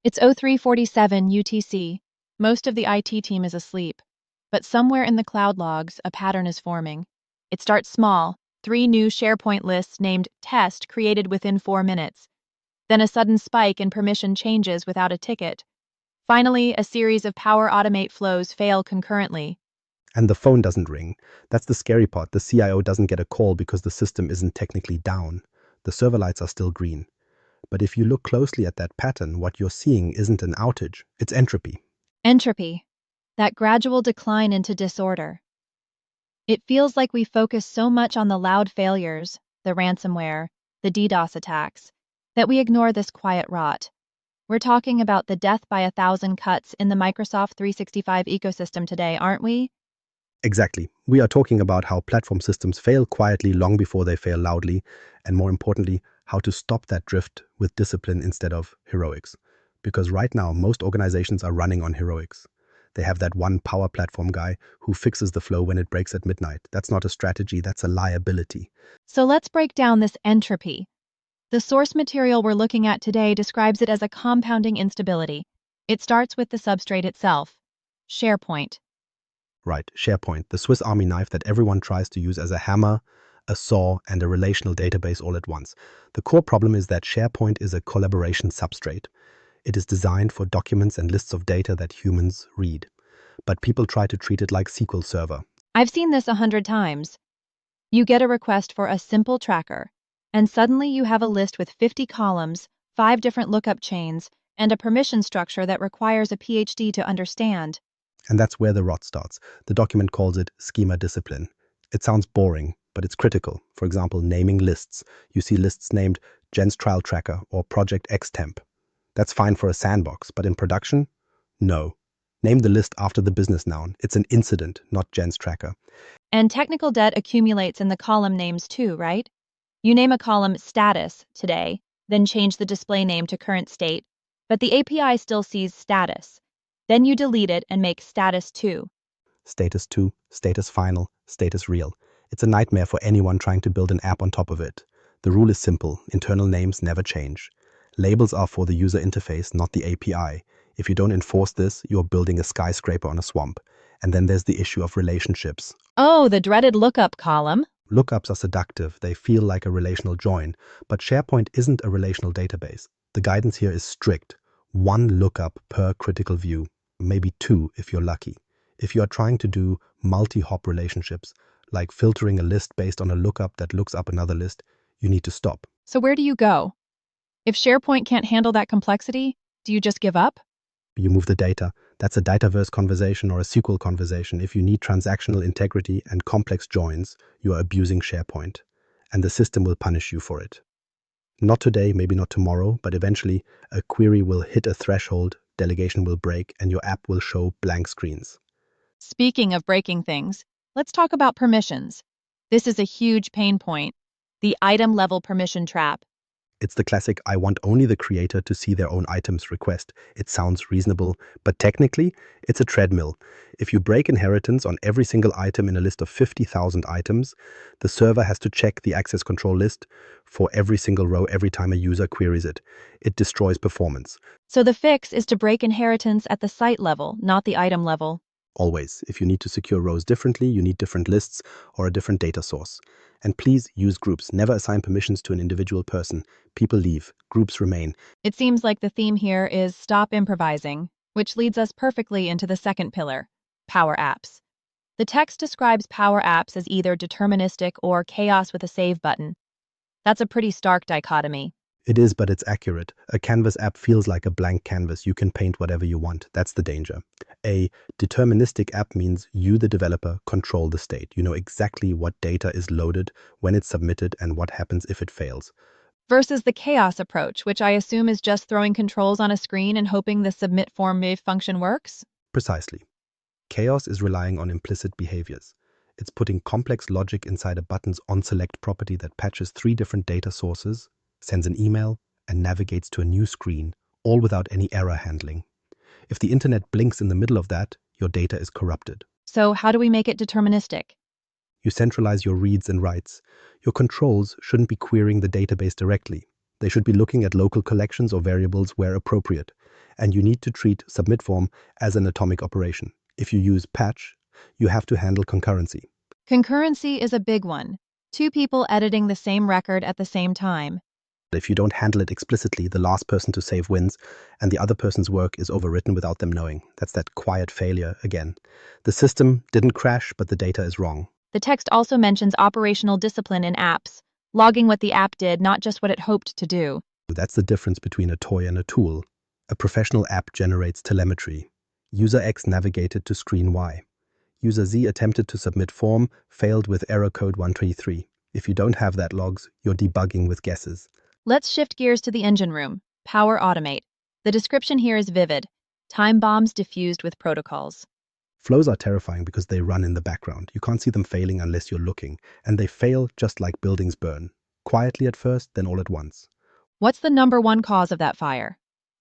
It's 0347 UTC. Most of the IT team is asleep, but somewhere in the cloud logs, a pattern is forming. It starts small, 3 new SharePoint lists named test created within 4 minutes. Then a sudden spike in permission changes without a ticket. Finally, a series of Power Automate flows fail concurrently. And the phone doesn't ring. That's the scary part. The CIO doesn't get a call because the system isn't technically down. The server lights are still green. But if you look closely at that pattern, what you're seeing isn't an outage, it's entropy. Entropy. That gradual decline into disorder. It feels like we focus so much on the loud failures, the ransomware, the DDoS attacks, that we ignore this quiet rot. We're talking about the death by 1,000 cuts in the Microsoft 365 ecosystem today, aren't we? Exactly. We are talking about how platform systems fail quietly long before they fail loudly, and more importantly, how to stop that drift with discipline instead of heroics. Because right now, most organizations are running on heroics. They have that one power platform guy who fixes the flow when it breaks at midnight. That's not a strategy, that's a liability. So let's break down this entropy. The source material we're looking at today describes it as a compounding instability. It starts with the substrate itself, SharePoint. Right, SharePoint, the Swiss Army knife that everyone tries to use as a hammer, a saw, and a relational database all at once. The core problem is that SharePoint is a collaboration substrate. It is designed for documents and lists of data that humans read. But people try to treat it like SQL Server. I've seen this 100 times. You get a request for a simple tracker, and suddenly you have a list with 50 columns, 5 different lookup chains, and a permission structure that requires a PhD to understand. And that's where the rot starts. The document calls it schema discipline. It sounds boring, but it's critical. For example, naming lists. You see lists named Jen's Trial Tracker or Project Xtemp. That's fine for a sandbox, but in production? No. Name the list after the business noun. It's an incident, not Jen's Tracker. And technical debt accumulates in the column names too, right? You name a column status today, then change the display name to current state, but the API still sees status. Then you delete it and make status 2. Status 2, status final, status real. It's a nightmare for anyone trying to build an app on top of it. The rule is simple. Internal names never change. Labels are for the user interface, not the API. If you don't enforce this, you're building a skyscraper on a swamp. And then there's the issue of relationships. Oh, the dreaded lookup column. Lookups are seductive. They feel like a relational join. But SharePoint isn't a relational database. The guidance here is strict. 1 lookup per critical view. Maybe 2 if you're lucky. If you are trying to do multi-hop relationships, like filtering a list based on a lookup that looks up another list, you need to stop. So where do you go? If SharePoint can't handle that complexity, do you just give up? You move the data. That's a Dataverse conversation or a SQL conversation. If you need transactional integrity and complex joins, you are abusing SharePoint, and the system will punish you for it. Not today, maybe not tomorrow, but eventually a query will hit a threshold, delegation will break, and your app will show blank screens. Speaking of breaking things, let's talk about permissions. This is a huge pain point, the item level permission trap. It's the classic I want only the creator to see their own items request. It sounds reasonable, but technically, it's a treadmill. If you break inheritance on every single item in a list of 50,000 items, the server has to check the access control list for every single row every time a user queries it. It destroys performance. So the fix is to break inheritance at the site level, not the item level. Always. If you need to secure rows differently, you need different lists or a different data source. And please use groups. Never assign permissions to an individual person. People leave. Groups remain. It seems like the theme here is stop improvising, which leads us perfectly into the second pillar, Power Apps. The text describes Power Apps as either deterministic or chaos with a save button. That's a pretty stark dichotomy. It is, but it's accurate. A Canvas app feels like a blank canvas. You can paint whatever you want. That's the danger. A deterministic app means you, the developer, control the state. You know exactly what data is loaded, when it's submitted, and what happens if it fails. Versus the chaos approach, which I assume is just throwing controls on a screen and hoping the submit form wave function works? Precisely. Chaos is relying on implicit behaviors. It's putting complex logic inside a button's onSelect property that patches 3 different data sources, sends an email, and navigates to a new screen, all without any error handling. If the internet blinks in the middle of that, your data is corrupted. So how do we make it deterministic? You centralize your reads and writes. Your controls shouldn't be querying the database directly. They should be looking at local collections or variables where appropriate. and you need to treat submit form as an atomic operation. If you use patch, you have to handle concurrency. Concurrency is a big one. Two people editing the same record at the same time. If you don't handle it explicitly, the last person to save wins, and the other person's work is overwritten without them knowing. That's that quiet failure again. The system didn't crash, but the data is wrong. The text also mentions operational discipline in apps, logging what the app did, not just what it hoped to do. That's the difference between a toy and a tool. A professional app generates telemetry. User X navigated to screen Y. User Z attempted to submit form, failed with error code 123. If you don't have that logs, you're debugging with guesses. Let's shift gears to the engine room. Power automate. The description here is vivid. Time bombs diffused with protocols. Flows are terrifying because they run in the background. You can't see them failing unless you're looking, and they fail just like buildings burn. Quietly at first, then all at once. What's the number one cause of that fire?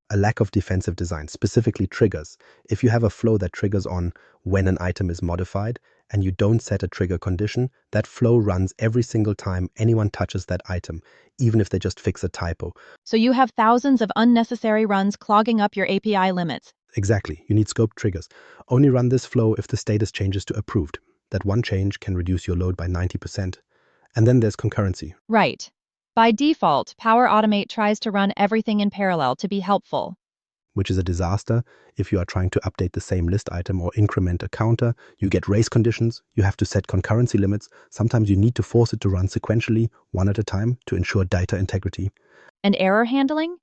A lack of defensive design, specifically triggers. If you have a flow that triggers on when an item is modified and you don't set a trigger condition, that flow runs every single time anyone touches that item, even if they just fix a typo. So you have thousands of unnecessary runs clogging up your API limits. Exactly. You need scope triggers. Only run this flow if the status changes to approved. That one change can reduce your load by 90%. And then there's concurrency. Right. By default, Power Automate tries to run everything in parallel to be helpful. Which is a disaster. If you are trying to update the same list item or increment a counter, you get race conditions, you have to set concurrency limits. Sometimes you need to force it to run sequentially, one at a time, to ensure data integrity. And error handling?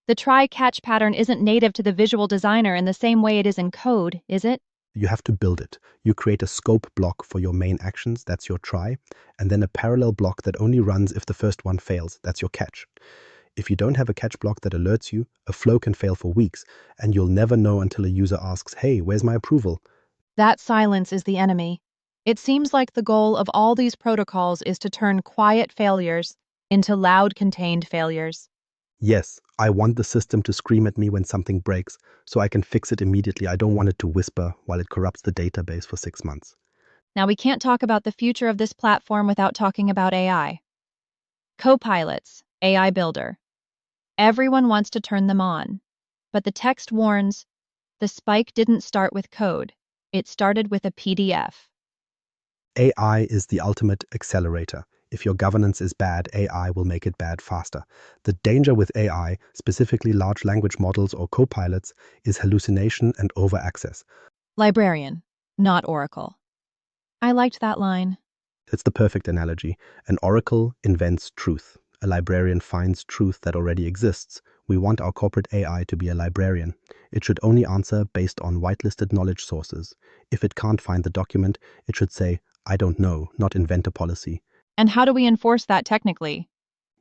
The try-catch pattern isn't native to the visual designer in the same way it is in code, is it? You have to build it. You create a scope block for your main actions, that's your try, and then a parallel block that only runs if the first one fails, that's your catch. If you don't have a catch block that alerts you, a flow can fail for weeks, and you'll never know until a user asks, hey, where's my approval? That silence is the enemy. It seems like the goal of all these protocols is to turn quiet failures into loud contained failures. Yes, I want the system to scream at me when something breaks, so I can fix it immediately. I don't want it to whisper while it corrupts the database for 6 months. Now, we can't talk about the future of this platform without talking about AI. Copilots, AI Builder. Everyone wants to turn them on, but the text warns, the spike didn't start with code. It started with a PDF. AI is the ultimate accelerator. If your governance is bad, AI will make it bad faster. The danger with AI, specifically large language models or copilots, is hallucination and over-access. Librarian, not Oracle. I liked that line. It's the perfect analogy. An oracle invents truth. A librarian finds truth that already exists. We want our corporate AI to be a librarian. It should only answer based on whitelisted knowledge sources. If it can't find the document, it should say, I don't know, not invent a policy. And how do we enforce that technically?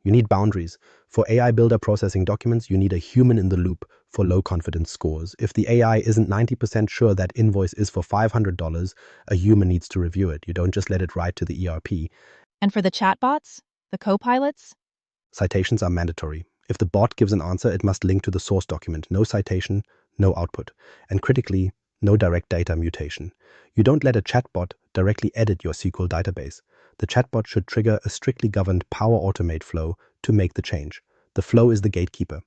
You need boundaries. For AI builder processing documents, you need a human in the loop for low confidence scores. If the AI isn't 90% sure that invoice is for $500, a human needs to review it. You don't just let it write to the ERP. And for the chatbots, the copilots? Citations are mandatory. If the bot gives an answer, it must link to the source document. No citation, no output. And critically, no direct data mutation. You don't let a chatbot directly edit your SQL database. The chatbot should trigger a strictly governed Power Automate flow to make the change. The flow is the gatekeeper.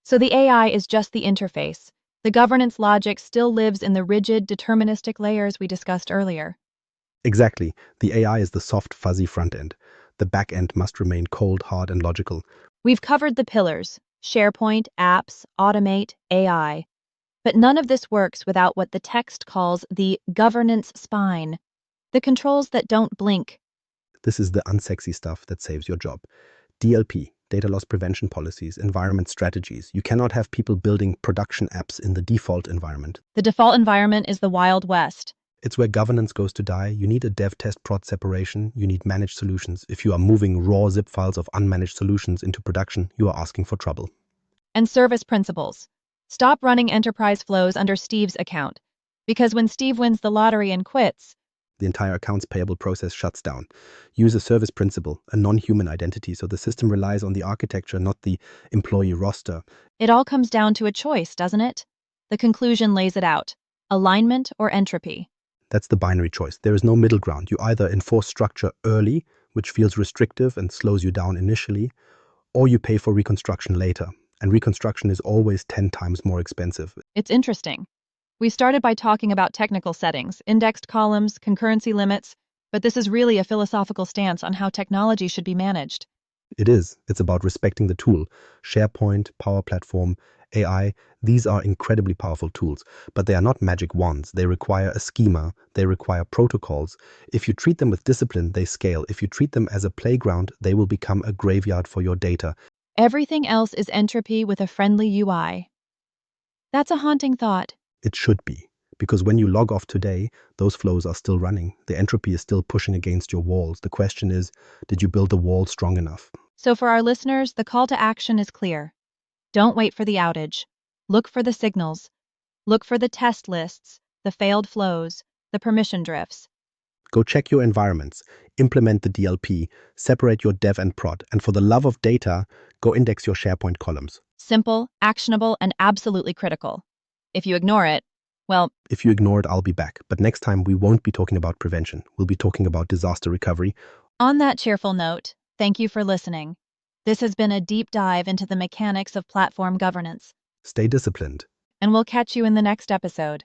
So the AI is just the interface. The governance logic still lives in the rigid, deterministic layers we discussed earlier. Exactly. The AI is the soft, fuzzy front end. The back end must remain cold, hard, and logical. We've covered the pillars: SharePoint, apps, automate, AI. But none of this works without what the text calls the governance spine, the controls that don't blink. This is the unsexy stuff that saves your job. DLP, data loss prevention policies, environment strategies. You cannot have people building production apps in the default environment. The default environment is the Wild West. It's where governance goes to die. You need a dev test prod separation. You need managed solutions. If you are moving raw zip files of unmanaged solutions into production, you are asking for trouble. And service principles. Stop running enterprise flows under Steve's account, because when Steve wins the lottery and quits, the entire accounts payable process shuts down. Use a service principle, a non-human identity, so the system relies on the architecture, not the employee roster. It all comes down to a choice, doesn't it? The conclusion lays it out: alignment or entropy. That's the binary choice. There is no middle ground. You either enforce structure early, which feels restrictive and slows you down initially, or you pay for reconstruction later. and reconstruction is always 10 times more expensive. It's interesting. We started by talking about technical settings, indexed columns, concurrency limits, but this is really a philosophical stance on how technology should be managed. It is. It's about respecting the tool. SharePoint, Power Platform, AI, these are incredibly powerful tools, but they are not magic wands. They require a schema, they require protocols. If you treat them with discipline, they scale. If you treat them as a playground, they will become a graveyard for your data. Everything else is entropy with a friendly UI. That's a haunting thought. It should be. Because when you log off today, those flows are still running. The entropy is still pushing against your walls. The question is, did you build the wall strong enough? So for our listeners, the call to action is clear. Don't wait for the outage. Look for the signals. Look for the test lists, the failed flows, the permission drifts. Go check your environments, implement the DLP, separate your dev and prod, and for the love of data, go index your SharePoint columns. Simple, actionable, and absolutely critical. If you ignore it, well, If you ignore it, I'll be back. But next time, we won't be talking about prevention. We'll be talking about disaster recovery. on that cheerful note, thank you for listening. This has been a deep dive into the mechanics of platform governance, Stay disciplined. and we'll catch you in the next episode.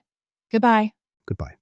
Goodbye. Goodbye.